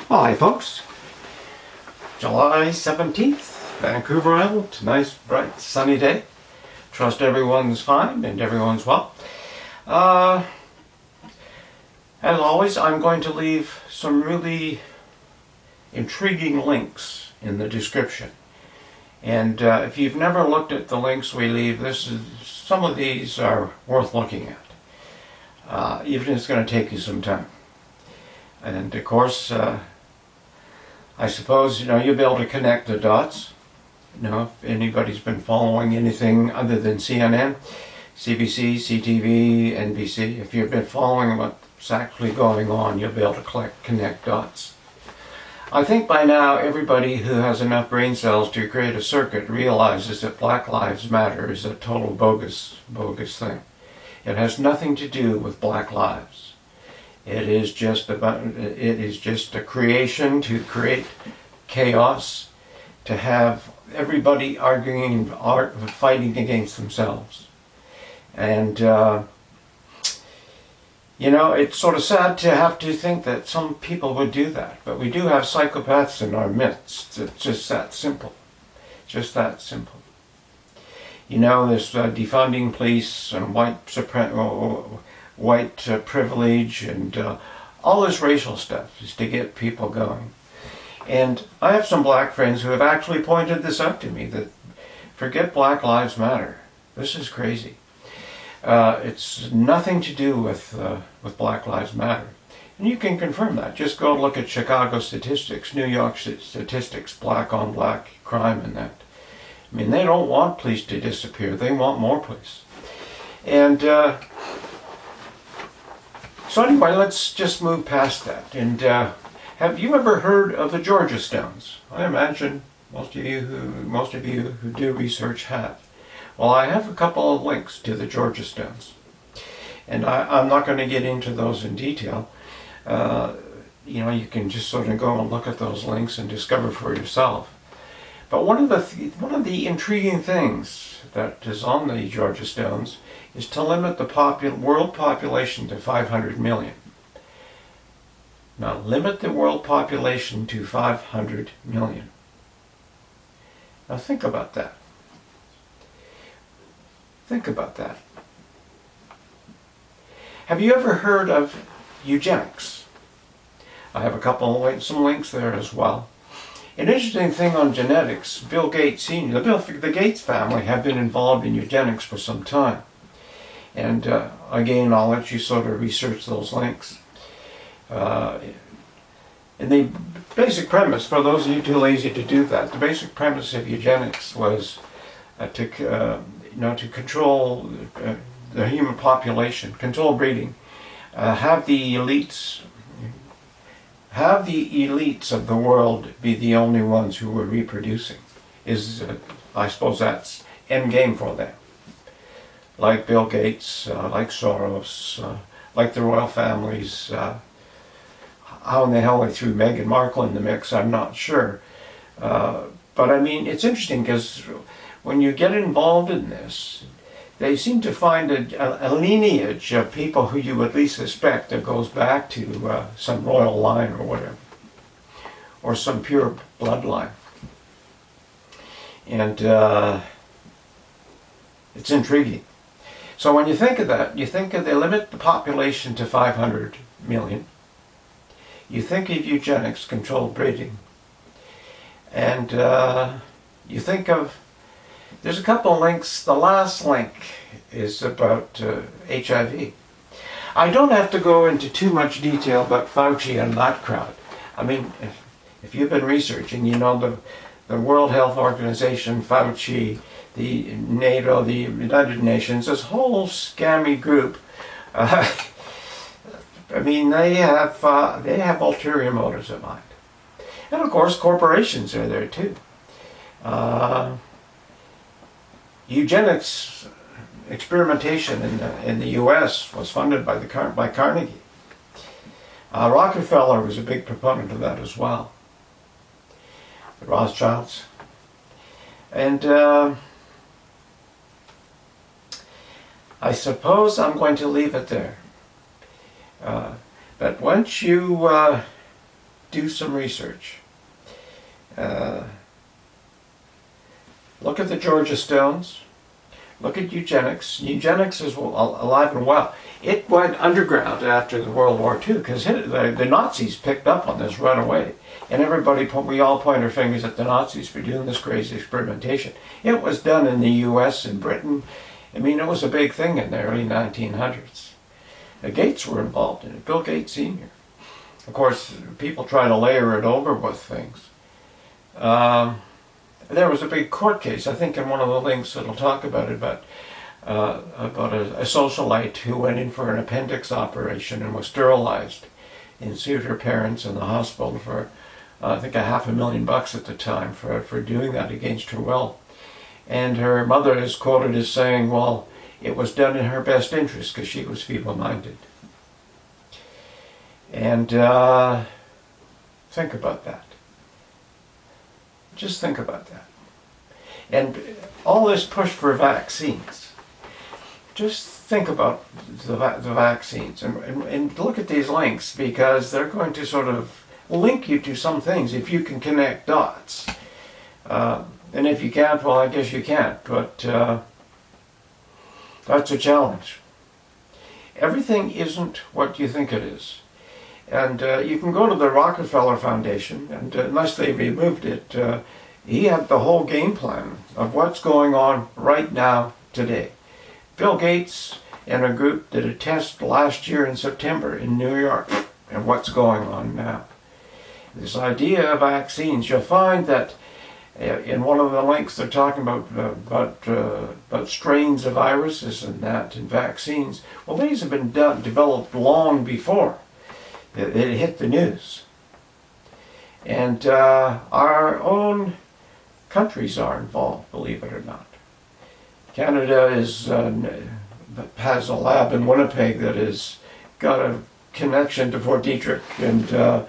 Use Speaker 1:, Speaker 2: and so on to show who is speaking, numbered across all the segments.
Speaker 1: Hi folks, July 17th, Vancouver Island, nice bright sunny day. Trust everyone's fine and everyone's well. As always, I'm going to leave some really intriguing links in the description. And if you've never looked at the links we leave, some of these are worth looking at. Even if it's going to take you some time. And of course, I suppose, you'll be able to connect the dots. If anybody's been following anything other than CNN, CBC, CTV, NBC, if you've been following what's actually going on, you'll be able to connect dots. I think by now everybody who has enough brain cells to create a circuit realizes that Black Lives Matter is a total bogus thing. It has nothing to do with Black lives. It is just a creation to create chaos, to have everybody arguing, fighting against themselves. And it's sort of sad to have to think that some people would do that, but we do have psychopaths in our midst. It's just that simple. Just that simple. This defunding police and white privilege and all this racial stuff is to get people going. And I have some black friends who have actually pointed this out to me, that forget Black Lives Matter. This is crazy. It's nothing to do with Black Lives Matter. And you can confirm that. Just go look at Chicago statistics, New York statistics, black on black crime and that. I mean, they don't want police to disappear. They want more police. And so anyway, let's just move past that. And have you ever heard of the Georgia Stones? I imagine most of you who do research have. Well, I have a couple of links to the Georgia Stones, and I'm not going to get into those in detail. You can just sort of go and look at those links and discover for yourself. But one of the intriguing things that is on the Georgia Stones is to limit the world population to 500 million. Now, limit the world population to 500 million. Now, think about that. Think about that. Have you ever heard of eugenics? I have some links there as well. An interesting thing on genetics, Bill Gates Sr., the Gates family have been involved in eugenics for some time. And again, I'll let you sort of research those links. And the basic premise, for those of you too lazy to do that, the basic premise of eugenics was to control the human population, control breeding, have the elites of the world be the only ones who were reproducing. I suppose that's end game for them. Like Bill Gates, like Soros, like the royal families. How in the hell they threw Meghan Markle in the mix, I'm not sure. But I mean, it's interesting because when you get involved in this, they seem to find a lineage of people who you at least suspect that goes back to some royal line or whatever, or some pure bloodline. And it's intriguing. So when you think of that, you think of they limit the population to 500 million. You think of eugenics, controlled breeding. And you think of, there's a couple of links. The last link is about HIV. I don't have to go into too much detail about Fauci and that crowd. I mean, if you've been researching, the World Health Organization, Fauci, the NATO, the United Nations, this whole scammy group. I mean, they have ulterior motives in mind. And of course, corporations are there too. Eugenics experimentation in the U.S. was funded by Carnegie. Rockefeller was a big proponent of that as well. The Rothschilds. And I suppose I'm going to leave it there. But once you do some research. Look at the Georgia Stones. Look at eugenics. Eugenics is alive and well. It went underground after the World War II because the Nazis picked up on this right away. And we all point our fingers at the Nazis for doing this crazy experimentation. It was done in the US and Britain. I mean, it was a big thing in the early 1900s. Gates were involved in it, Bill Gates Sr. Of course, people try to layer it over with things. There was a big court case, I think in one of the links it'll talk about it, about a socialite who went in for an appendix operation and was sterilized and sued her parents in the hospital for, I think, $500,000 at the time for doing that against her will. And her mother is quoted as saying, well, it was done in her best interest because she was feeble-minded. And think about that. Just think about that. And all this push for vaccines. Just think about the vaccines and look at these links, because they're going to sort of link you to some things if you can connect dots. And if you can't, well, I guess you can't. But that's a challenge. Everything isn't what you think it is. And you can go to the Rockefeller Foundation, and unless they removed it, he had the whole game plan of what's going on right now, today. Bill Gates and a group did a test last year in September in New York, and what's going on now. This idea of vaccines, you'll find that in one of the links they're talking about strains of viruses and that, and vaccines. Well, these have been developed long before it hit the news. And our own countries are involved, believe it or not. Canada has a lab in Winnipeg that has got a connection to Fort Detrick and to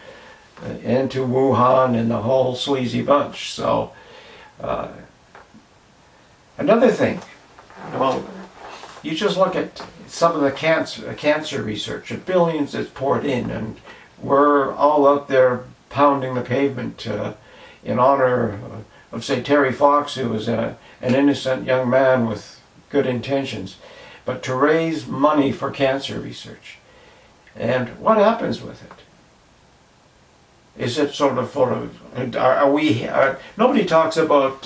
Speaker 1: Wuhan and the whole sleazy bunch. So another thing, well, you just look at some of the cancer research, the billions that's poured in, and we're all out there pounding the pavement in honor of, say, Terry Fox, who was an innocent young man with good intentions, but to raise money for cancer research. And what happens with it? Is it sort of, nobody talks about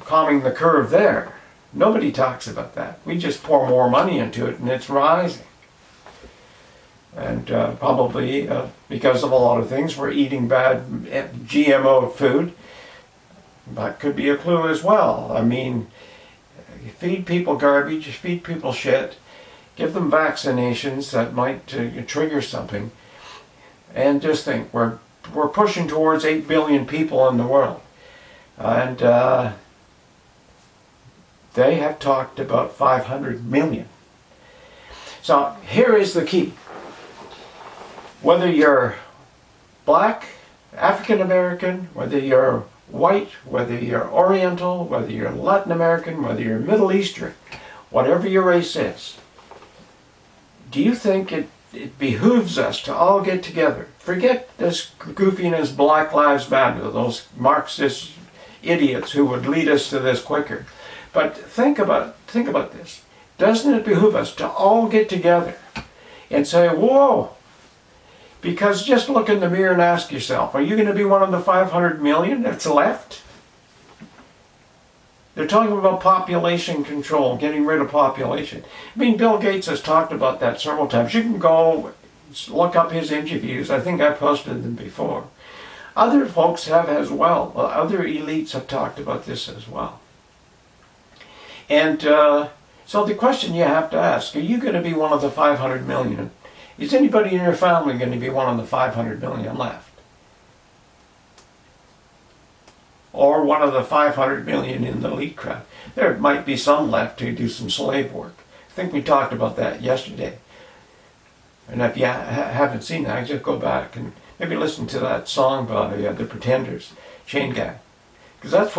Speaker 1: calming the curve there. Nobody talks about that. We just pour more money into it and it's rising. And probably because of a lot of things, we're eating bad GMO food. That could be a clue as well. I mean, feed people garbage, feed people shit, give them vaccinations that might trigger something. And just think, we're pushing towards 8 billion people in the world. And they have talked about 500 million. So here is the key. Whether you're black, African American, whether you're white, whether you're Oriental, whether you're Latin American, whether you're Middle Eastern, whatever your race is, do you think it behooves us to all get together? Forget this goofiness, Black Lives Matter, those Marxist idiots who would lead us to this quicker. But think about this. Doesn't it behoove us to all get together and say, whoa, because just look in the mirror and ask yourself, are you going to be one of the 500 million that's left? They're talking about population control, getting rid of population. I mean, Bill Gates has talked about that several times. You can go look up his interviews. I think I posted them before. Other folks have as well. Other elites have talked about this as well. And so the question you have to ask, are you going to be one of the 500 million? Is anybody in your family going to be one of the 500 million left? Or one of the 500 million in the elite crowd? There might be some left who do some slave work. I think we talked about that yesterday. And if you haven't seen that, just go back and maybe listen to that song by the Pretenders, Chain Gang. Because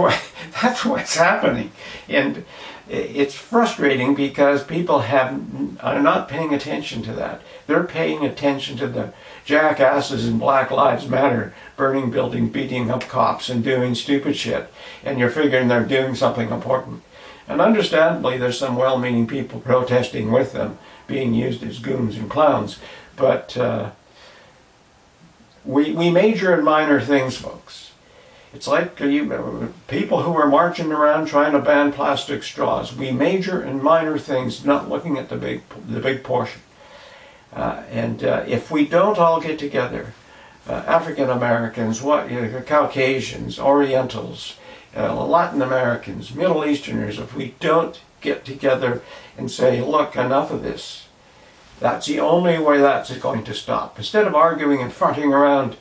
Speaker 1: that's what's happening. And it's frustrating because people are not paying attention to that. They're paying attention to the jackasses in Black Lives Matter, burning buildings, beating up cops, and doing stupid shit. And you're figuring they're doing something important. And understandably, there's some well-meaning people protesting with them, being used as goons and clowns. But we major in minor things, folks. It's like people who are marching around trying to ban plastic straws. We major in minor things, not looking at the big portion. If we don't all get together, African Americans, Caucasians, Orientals, Latin Americans, Middle Easterners, if we don't get together and say, look, enough of this, that's the only way that's going to stop. Instead of arguing and fronting around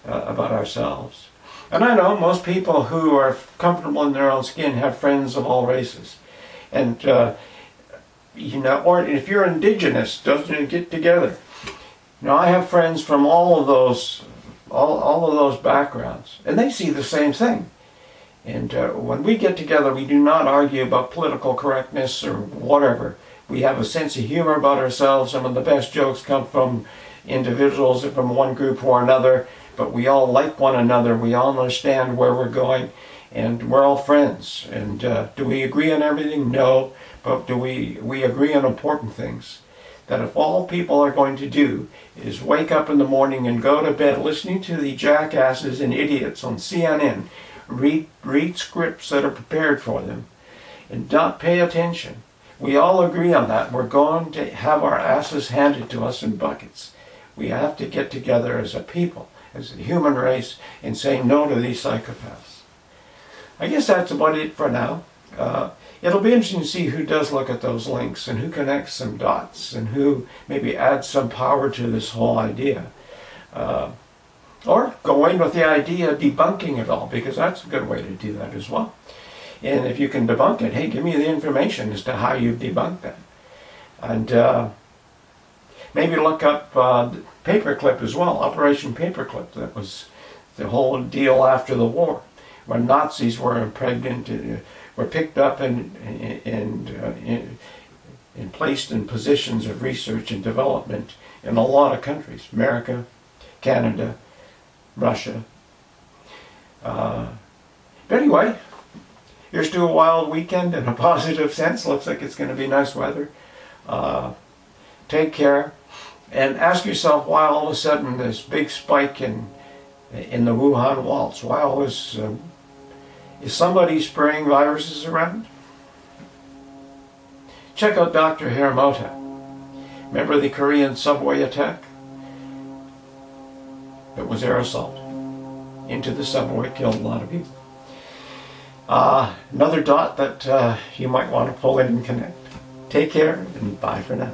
Speaker 1: about ourselves. And I know most people who are comfortable in their own skin have friends of all races. And, or if you're indigenous, doesn't get together. I have friends from all of those backgrounds, and they see the same thing. And when we get together, we do not argue about political correctness or whatever. We have a sense of humor about ourselves. Some of the best jokes come from individuals from one group or another, but we all like one another. We all understand where we're going, and we're all friends. And do we agree on everything? No, but do we agree on important things? That if all people are going to do is wake up in the morning and go to bed listening to the jackasses and idiots on CNN, read scripts that are prepared for them, and not pay attention. We all agree on that. We're going to have our asses handed to us in buckets. We have to get together as a people, as a human race, and say no to these psychopaths. I guess that's about it for now. It'll be interesting to see who does look at those links and who connects some dots and who maybe adds some power to this whole idea. Or go in with the idea of debunking it all, because that's a good way to do that as well. And if you can debunk it, hey, give me the information as to how you've debunked that. And maybe look up Paperclip as well, Operation Paperclip. That was the whole deal after the war, when Nazis were were picked up and placed in positions of research and development in a lot of countries. America, Canada, Russia. But anyway, here's to a wild weekend in a positive sense. Looks like it's going to be nice weather. Take care. And ask yourself why all of a sudden this big spike in the Wuhan waltz. Why all this... is somebody spraying viruses around? Check out Dr. Hiramota. Remember the Korean subway attack? It was aerosol into the subway, killed a lot of people. Another dot that you might want to pull in and connect. Take care, and bye for now.